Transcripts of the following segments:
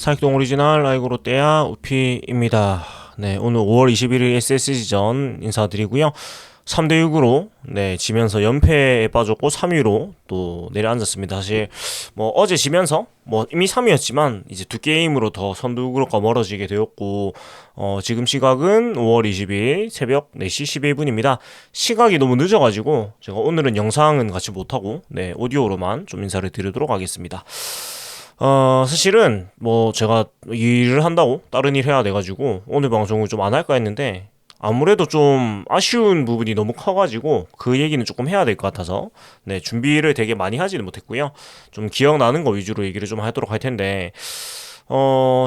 사익동 오리지널 라이브 롯데야 우피입니다. 네, 오늘 5월 21일 SSG전 인사드리고요. 3대6으로 지면서 연패에 빠졌고 3위로 또 내려앉았습니다. 사실 뭐 어제 지면서 뭐 이미 3위였지만 이제 두 게임으로 더 선두그룹과 멀어지게 되었고, 지금 시각은 5월 22일 새벽 4시 11분입니다. 시각이 너무 늦어가지고 제가 오늘은 영상은 같이 못하고 오디오로만 좀 인사를 드리도록 하겠습니다. 사실은 뭐 제가 일을 한다고 다른 일 해야 돼가지고 오늘 방송을 좀 안 할까 했는데, 아무래도 좀 아쉬운 부분이 너무 커가지고 그 얘기는 조금 해야 될 것 같아서 준비를 되게 많이 하지는 못했고요. 좀 기억나는 거 위주로 얘기를 좀 하도록 할 텐데,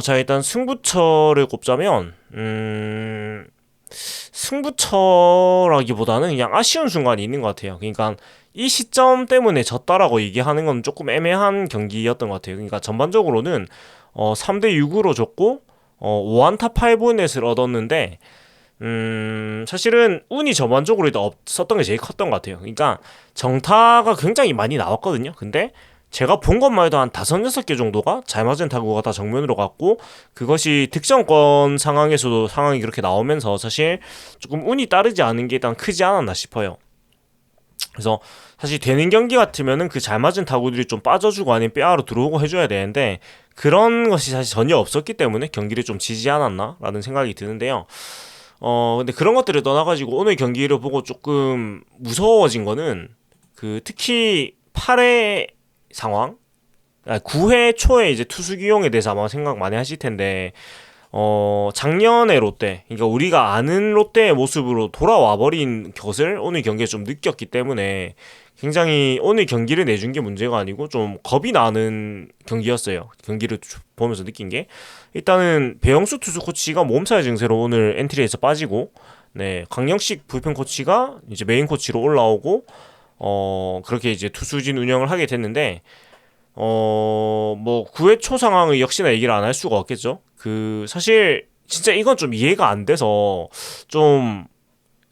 자, 일단 승부처를 꼽자면 승부처라기보다는 그냥 아쉬운 순간이 있는 것 같아요. 그러니까 이 시점 때문에 졌다라고 얘기하는 건 조금 애매한 경기였던 것 같아요. 그러니까 전반적으로는 3대6으로 졌고 5안타 8분넷을 얻었는데, 사실은 운이 전반적으로 일단 없었던 게 제일 컸던 것 같아요. 그러니까 정타가 굉장히 많이 나왔거든요. 근데 제가 본 것만 해도 한 5-6개 정도가 잘 맞은 타구가 다 정면으로 갔고, 그것이 득점권 상황에서도 상황이 그렇게 나오면서 사실 조금 운이 따르지 않은 게 일단 크지 않았나 싶어요. 그래서 사실 되는 경기 같으면은 그 잘 맞은 타구들이 좀 빠져주고 아니면 뼈아로 들어오고 해줘야 되는데, 그런 것이 사실 전혀 없었기 때문에 경기를 좀 지지 않았나라는 생각이 드는데요. 근데 그런 것들을 떠나가지고 오늘 경기를 보고 조금 무서워진 거는, 그 특히 8회 상황, 9회 초에 이제 투수 기용에 대해서 아마 생각 많이 하실 텐데, 작년의 롯데, 그러니까 우리가 아는 롯데의 모습으로 돌아와 버린 것을 오늘 경기에 좀 느꼈기 때문에 굉장히 오늘 경기를 내준 게 문제가 아니고 좀 겁이 나는 경기였어요. 경기를 보면서 느낀 게, 일단은 배영수 투수 코치가 몸살 증세로 오늘 엔트리에서 빠지고, 강영식 불펜 코치가 이제 메인 코치로 올라오고, 그렇게 이제 투수진 운영을 하게 됐는데, 뭐 9회 초 상황을 역시나 얘기를 안 할 수가 없겠죠. 그 사실 진짜 이건 좀 이해가 안 돼서 좀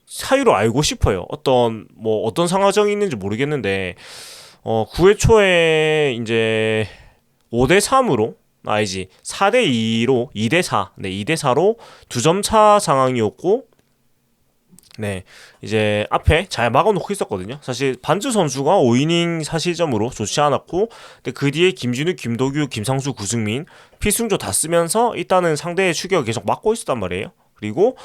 사유로 알고 싶어요. 어떤 상황이 있는지 모르겠는데, 9회 초에 이제 5대3으로, 아니지, 4대2로 2대4, 2대4로 2점 차 상황이었고, 이제 앞에 잘 막아놓고 있었거든요. 사실 반주 선수가 5이닝 사실점으로 좋지 않았고, 근데 그 뒤에 김진우, 김도규, 김상수, 구승민, 피승조 다 쓰면서 일단은 상대의 추격을 계속 막고 있었단 말이에요. 그리고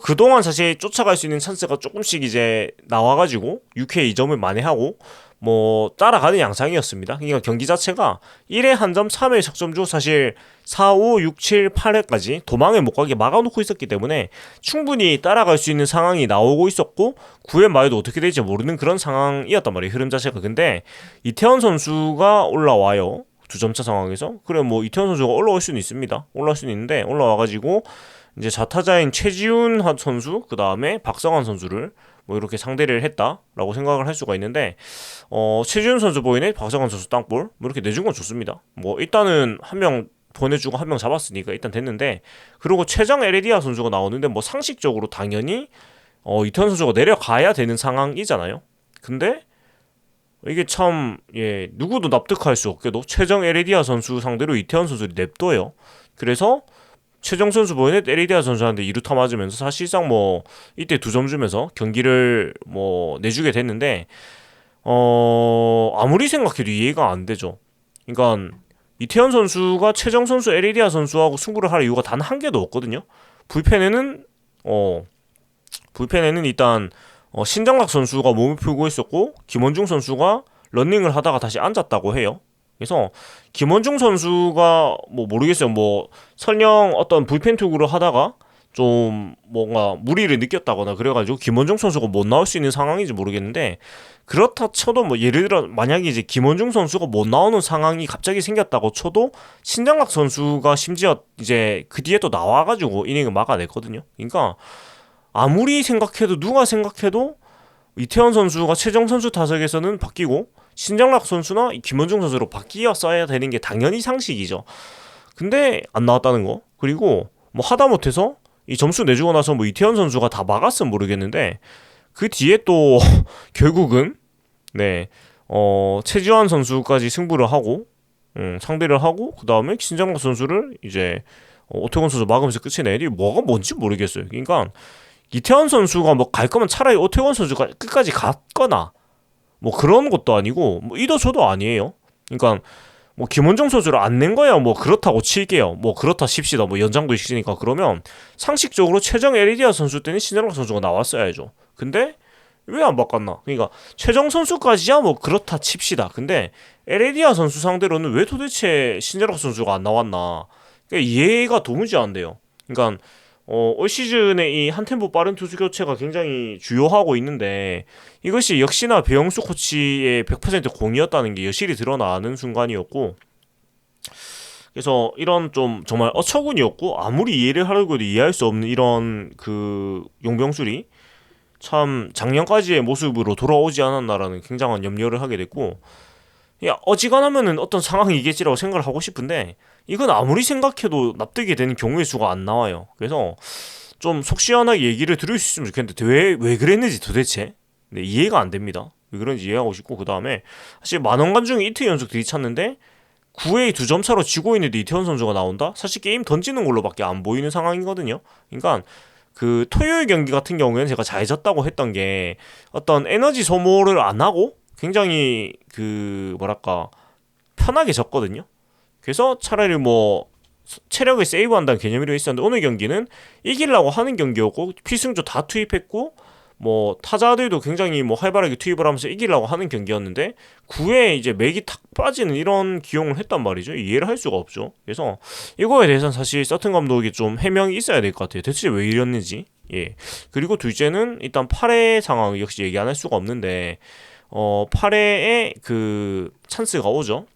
그동안 사실 쫓아갈 수 있는 찬스가 조금씩 이제 나와가지고 6회 2점을 만회하고 뭐 따라가는 양상이었습니다. 그러니까 경기 자체가 1회 한 점, 3회 석점주, 사실 4, 5, 6, 7, 8회까지 도망을 못 가게 막아놓고 있었기 때문에 충분히 따라갈 수 있는 상황이 나오고 있었고, 9회 말에도 어떻게 될지 모르는 그런 상황이었단 말이에요, 흐름 자체가. 근데 이태원 선수가 올라와요, 2점차 상황에서. 그래, 뭐 이태원 선수가 올라올 수는 있습니다. 올라올 수는 있는데, 올라와가지고 이제 좌타자인 최지훈 선수, 그 다음에 박성환 선수를 뭐 이렇게 상대를 했다라고 생각을 할 수가 있는데, 최지훈 선수 보이네, 박성환 선수 땅볼, 뭐 이렇게 내준 건 좋습니다. 뭐 일단은 한 명 보내주고 한 명 잡았으니까 일단 됐는데, 그리고 최정 에레디아 선수가 나오는데 뭐 상식적으로 당연히 이태원 선수가 내려가야 되는 상황이잖아요. 근데 이게 참, 누구도 납득할 수 없게도 최정 에레디아 선수 상대로 이태원 선수를 냅둬요. 그래서 최정 선수 보이네, 에레디아 선수한테 2루타 맞으면서 사실상 뭐 이때 2점 주면서 경기를 뭐 내주게 됐는데, 아무리 생각해도 이해가 안 되죠. 그러니까 이태현 선수가 최정 선수, 에레디아 선수하고 승부를 할 이유가 단 한 개도 없거든요. 불펜에는 일단 신정락 선수가 몸을 풀고 있었고, 김원중 선수가 러닝을 하다가 다시 앉았다고 해요. 그래서 김원중 선수가 뭐 모르겠어요, 뭐 설령 어떤 불펜 투구를 하다가 좀 뭔가 무리를 느꼈다거나 그래가지고 김원중 선수가 못 나올 수 있는 상황인지 모르겠는데, 그렇다 쳐도 뭐 예를 들어 만약에 이제 김원중 선수가 못 나오는 상황이 갑자기 생겼다고 쳐도 신장락 선수가 심지어 이제 그 뒤에 또 나와가지고 이닝을 막아냈거든요. 그러니까 아무리 생각해도, 누가 생각해도 이태원 선수가 최정 선수 타석에서는 바뀌고 신장락 선수나 김원중 선수로 바뀌었어야 되는 게 당연히 상식이죠. 근데 안 나왔다는 거. 그리고 뭐 하다못해서 이 점수 내주고 나서 뭐 이태원 선수가 다 막았으면 모르겠는데, 그 뒤에 또 결국은 최지환 선수까지 승부를 하고, 상대를 하고 그 다음에 신장락 선수를 이제 오태곤 선수 막으면서 끝이 내리 뭐가 뭔지 모르겠어요. 그러니까 이태원 선수가 뭐 갈 거면 차라리 오태곤 선수가 끝까지 갔거나 뭐 그런 것도 아니고 뭐 이도 저도 아니에요. 그러니까 뭐 김원정 선수를 안 낸 거야 뭐 그렇다고 칠게요. 뭐 그렇다 칩시다. 뭐 연장도 있으니까 그러면 상식적으로 최정 에리디아 선수 때는 신장락 선수가 나왔어야죠. 근데 왜 안 바꿨나? 그러니까 최정 선수까지야 뭐 그렇다 칩시다. 근데 에레디아 선수 상대로는 왜 도대체 신재락 선수가 안 나왔나? 그러니까 이해가 도무지 안 돼요. 그러니까 올 시즌에 이 한 템포 빠른 투수 교체가 굉장히 주요하고 있는데 이것이 역시나 배영수 코치의 100% 공이었다는 게 여실히 드러나는 순간이었고 그래서 이런 좀 정말 어처구니였고 아무리 이해를 하려고 해도 이해할 수 없는 이런 그 용병술이 참 작년까지의 모습으로 돌아오지 않았나라는 굉장한 염려를 하게 됐고 야 어지간하면은 어떤 상황이겠지라고 생각을 하고 싶은데 이건 아무리 생각해도 납득이 되는 경우의 수가 안 나와요. 그래서 좀 속 시원하게 얘기를 들을 수 있으면 좋겠는데 왜 그랬는지 도대체 네, 이해가 안 됩니다. 왜 그런지 이해하고 싶고 그 다음에 사실 만원간 중에 이틀 연속 들이찼는데 9회 2점 차로 지고 있는데 이태원 선수가 나온다? 사실 게임 던지는 걸로밖에 안 보이는 상황이거든요. 그러니까 그 토요일 경기 같은 경우에는 제가 잘 졌다고 했던 게 어떤 에너지 소모를 안 하고 굉장히 그 뭐랄까 편하게 졌거든요. 그래서 차라리 뭐 체력을 세이브한다는 개념으로 있었는데 오늘 경기는 이기려고 하는 경기였고 필승조 다 투입했고 뭐 타자들도 굉장히 뭐 활발하게 투입을 하면서 이기려고 하는 경기였는데 9회에 이제 맥이 탁 빠지는 이런 기용을 했단 말이죠. 이해를 할 수가 없죠. 그래서 이거에 대해서는 사실 서튼 감독이 좀 해명이 있어야 될 것 같아요. 대체 왜 이랬는지. 예. 그리고 둘째는 일단 8회 상황 역시 얘기 안 할 수가 없는데 8회에 그 찬스가 오죠.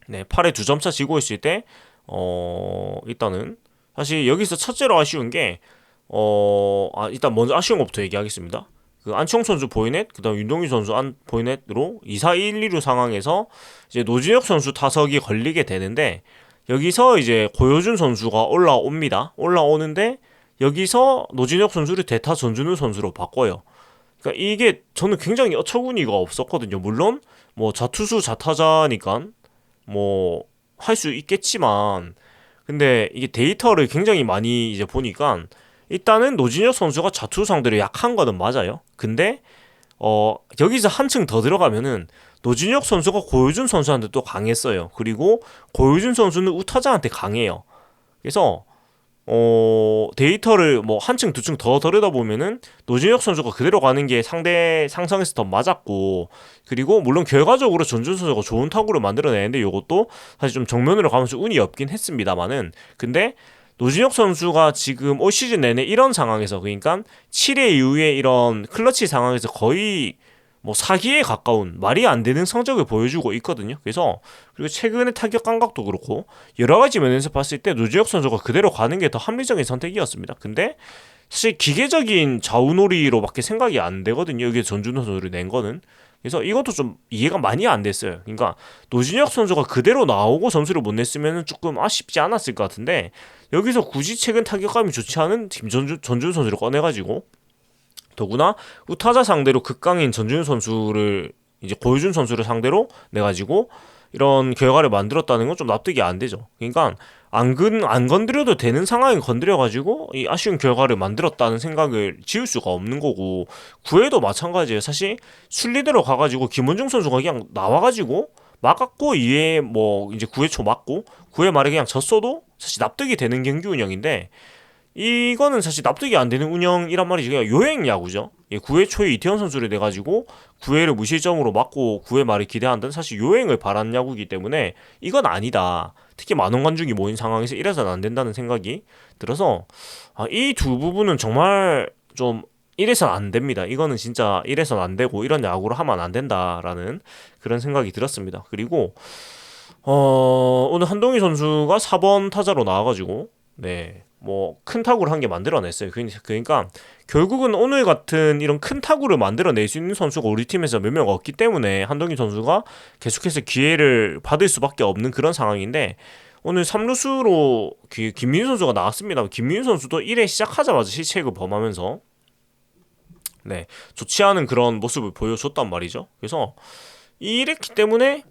네, 8회 2점 차 지고 있을 때 일단은 사실 여기서 첫째로 아쉬운 게 일단 먼저 아쉬운 것부터 얘기하겠습니다. 그 안치홍 선수 보이넷, 그다음 윤동희 선수 보이넷으로 2-4, 1-2루 상황에서 이제 노진혁 선수 타석이 걸리게 되는데 여기서 이제 고효준 선수가 올라옵니다. 올라오는데 여기서 노진혁 선수를 대타 전준우 선수로 바꿔요. 그러니까 이게 저는 굉장히 어처구니가 없었거든요. 물론 뭐 자투수 자타자니까 뭐 할 수 있겠지만 근데 이게 데이터를 굉장히 많이 이제 보니까 일단은 노진혁 선수가 좌투 상대로 약한 거는 맞아요. 근데 여기서 한층 더 들어가면은 노진혁 선수가 고효준 선수한테 또 강했어요. 그리고 고효준 선수는 우타자한테 강해요. 그래서 데이터를 뭐 한층 두층 더 들여다보면은 노진혁 선수가 그대로 가는 게 상대 상성에서 더 맞았고 그리고 물론 결과적으로 전준 선수가 좋은 타구를 만들어내는데 이것도 사실 좀 정면으로 가면서 운이 없긴 했습니다만은 근데 노진혁 선수가 지금 올 시즌 내내 이런 상황에서 그러니까 7회 이후에 이런 클러치 상황에서 거의 뭐 사기에 가까운 말이 안 되는 성적을 보여주고 있거든요. 그래서 그리고 최근의 타격 감각도 그렇고 여러 가지 면에서 봤을 때 노진혁 선수가 그대로 가는 게 더 합리적인 선택이었습니다. 근데 사실 기계적인 좌우놀이로밖에 생각이 안 되거든요. 여기 전준호 선수를 낸 거는. 그래서 이것도 좀 이해가 많이 안 됐어요. 그러니까 노진혁 선수가 그대로 나오고 점수를 못 냈으면 조금 아쉽지 않았을 것 같은데 여기서 굳이 최근 타격감이 좋지 않은 전준 선수를 꺼내가지고 더구나 우타자 상대로 극강인 전준 선수를 이제 고효준 선수를 상대로 내가지고 이런 결과를 만들었다는 건 좀 납득이 안 되죠. 그러니까 안 건드려도 되는 상황에 건드려가지고 이 아쉬운 결과를 만들었다는 생각을 지울 수가 없는 거고 9회도 마찬가지예요. 사실 순리대로 가가지고 김원중 선수가 그냥 나와가지고 막았고 2회 뭐 이제 9회 초 맞고 9회 말에 그냥 졌어도 사실 납득이 되는 경기 운영인데 이거는 사실 납득이 안 되는 운영이란 말이지. 그냥 요행 야구죠. 9회 초에 이태원 선수를 내가지고 9회를 무실점으로 막고 9회 말에 기대한다는 사실 요행을 바란 야구이기 때문에 이건 아니다. 특히 만원 관중이 모인 상황에서 이래서는 안 된다는 생각이 들어서 이 두 부분은 정말 좀 이래서는 안 됩니다. 이거는 진짜 이래서는 안 되고 이런 야구를 하면 안 된다라는 그런 생각이 들었습니다. 그리고 오늘 한동희 선수가 4번 타자로 나와가지고 네. 뭐 큰 타구를 한 개 만들어냈어요. 그러니까 결국은 오늘 같은 이런 큰 타구를 만들어낼 수 있는 선수가 우리 팀에서 몇 명 없기 때문에 한동희 선수가 계속해서 기회를 받을 수밖에 없는 그런 상황인데 오늘 3루수로 김민우 선수가 나왔습니다. 김민우 선수도 1회 시작하자마자 실책을 범하면서 네 좋지 않은 그런 모습을 보여줬단 말이죠. 그래서 이랬기 때문에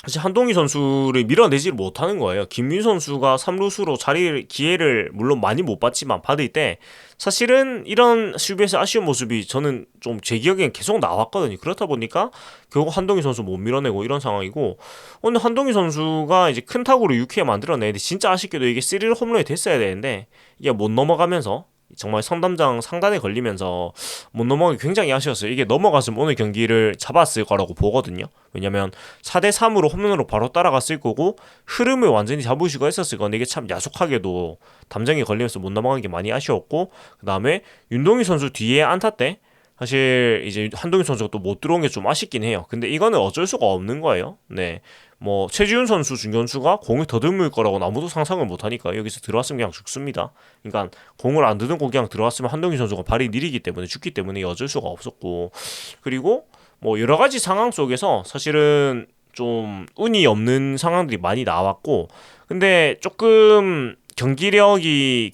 사실 한동희 선수를 밀어내지를 못하는 거예요. 김민 선수가 3루수로 기회를 물론 많이 못 받지만 받을 때 사실은 이런 수비에서 아쉬운 모습이 저는 좀 제 기억엔 계속 나왔거든요. 그렇다 보니까 결국 한동희 선수 못 밀어내고 이런 상황이고, 오늘 한동희 선수가 이제 큰 타구로 6회 만들어내는데 진짜 아쉽게도 이게 3루 홈런이 됐어야 되는데 이게 못 넘어가면서 정말 선담장 상단에 걸리면서 못 넘어가기 굉장히 아쉬웠어요. 이게 넘어갔으면 오늘 경기를 잡았을 거라고 보거든요. 왜냐면 4대3으로 홈런으로 바로 따라갔을 거고 흐름을 완전히 잡을 수가 있었을 건데, 이게 참 야속하게도 담장에 걸리면서 못 넘어간 게 많이 아쉬웠고, 그 다음에 윤동희 선수 뒤에 안타 때 사실 이제 한동희 선수가 또 못 들어온 게 좀 아쉽긴 해요. 근데 이거는 어쩔 수가 없는 거예요. 네. 뭐 최지훈 선수, 중견수가 공을 더듬을 거라고 아무도 상상을 못 하니까 여기서 들어왔으면 그냥 죽습니다. 그러니까 공을 안 더듬고 그냥 들어왔으면 한동희 선수가 발이 느리기 때문에 죽기 때문에 어쩔 수가 없었고, 그리고 뭐 여러 가지 상황 속에서 사실은 좀 운이 없는 상황들이 많이 나왔고, 근데 조금 경기력이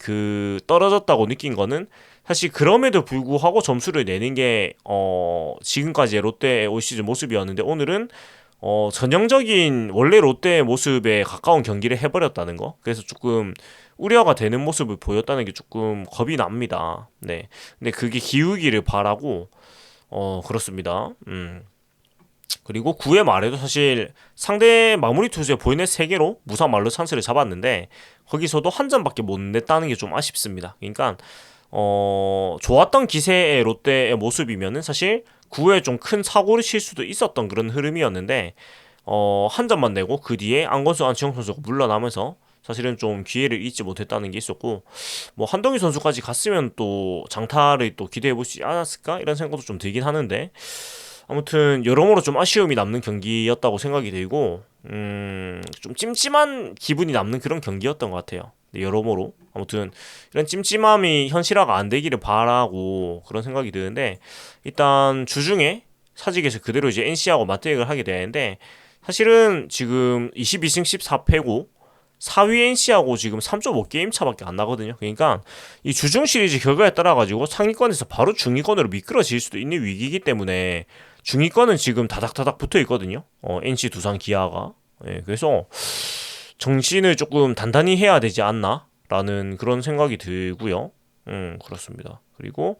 떨어졌다고 느낀 거는, 사실 그럼에도 불구하고 점수를 내는 게 지금까지의 롯데의 올 시즌 모습이었는데, 오늘은 전형적인 원래 롯데의 모습에 가까운 경기를 해버렸다는 거. 그래서 조금 우려가 되는 모습을 보였다는 게 조금 겁이 납니다. 네. 근데 그게 기우기를 바라고, 그렇습니다. 그리고 9회 말에도 사실 상대 마무리 투수의 보이넷 3개로 무사 말로 찬스를 잡았는데, 거기서도 한 점밖에 못 냈다는 게 좀 아쉽습니다. 그러니까 좋았던 기세의 롯데의 모습이면은 사실 9회에 좀 큰 사고를 칠 수도 있었던 그런 흐름이었는데, 한 점만 내고 그 뒤에 안건수, 안치홍 선수가 물러나면서 사실은 좀 기회를 잊지 못했다는 게 있었고, 뭐 한동희 선수까지 갔으면 또 장타를 또 기대해 볼 수 있지 않았을까 이런 생각도 좀 들긴 하는데, 아무튼 여러모로 좀 아쉬움이 남는 경기였다고 생각이 들고, 좀 찜찜한 기분이 남는 그런 경기였던 것 같아요. 여러모로 아무튼 이런 찜찜함이 현실화가 안 되기를 바라고 그런 생각이 드는데, 일단 주중에 사직에서 그대로 이제 NC하고 맞대결을 하게 되는데, 사실은 지금 22승 14패고 4위 NC하고 지금 3.5게임 차밖에 안 나거든요. 그러니까 이 주중 시리즈 결과에 따라 가지고 상위권에서 바로 중위권으로 미끄러질 수도 있는 위기이기 때문에 중위권은 지금 다닥다닥 붙어 있거든요. NC, 두산, 기아가. 예, 그래서 정신을 조금 단단히 해야 되지 않나라는 그런 생각이 들고요. 그렇습니다. 그리고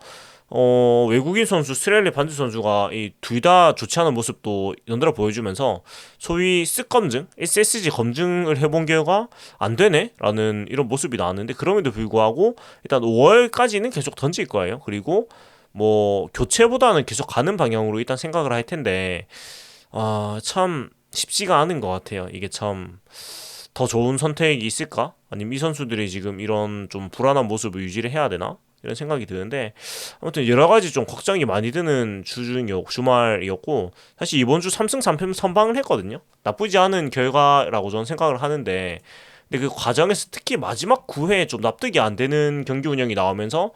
외국인 선수 스트렐리 반지 선수가 이 둘 다 좋지 않은 모습도 연달아 보여주면서 소위 쓱 검증, SSG 검증을 해본 결과 안 되네라는 이런 모습이 나왔는데, 그럼에도 불구하고 일단 5월까지는 계속 던질 거예요. 그리고 뭐 교체보다는 계속 가는 방향으로 일단 생각을 할 텐데, 참 쉽지가 않은 것 같아요. 이게 참 더 좋은 선택이 있을까? 아니면 이 선수들이 지금 이런 좀 불안한 모습을 유지를 해야 되나? 이런 생각이 드는데, 아무튼 여러 가지 좀 걱정이 많이 드는 주말이었고, 사실 이번 주 3승 3패 선방을 했거든요. 나쁘지 않은 결과라고 저는 생각을 하는데, 근데 그 과정에서 특히 마지막 9회에 좀 납득이 안 되는 경기 운영이 나오면서,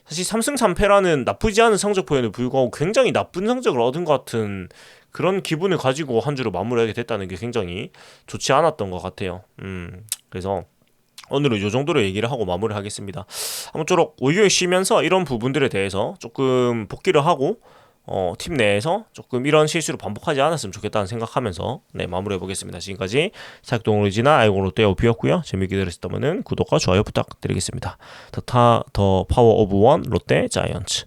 사실 3승 3패라는 나쁘지 않은 성적 표현에 불구하고 굉장히 나쁜 성적을 얻은 것 같은 그런 기분을 가지고 한 주를 마무리하게 됐다는 게 굉장히 좋지 않았던 것 같아요. 그래서 오늘은 이 정도로 얘기를 하고 마무리를 하겠습니다. 아무쪼록 월요일 쉬면서 이런 부분들에 대해서 조금 복귀를 하고 팀 내에서 조금 이런 실수를 반복하지 않았으면 좋겠다는 생각하면서 마무리해 보겠습니다. 지금까지 사역동 오리지나 알고 롯데 오피였고요. 재밌게 들으셨다면 구독과 좋아요 부탁드리겠습니다. 더 파워 오브 원 롯데 자이언츠.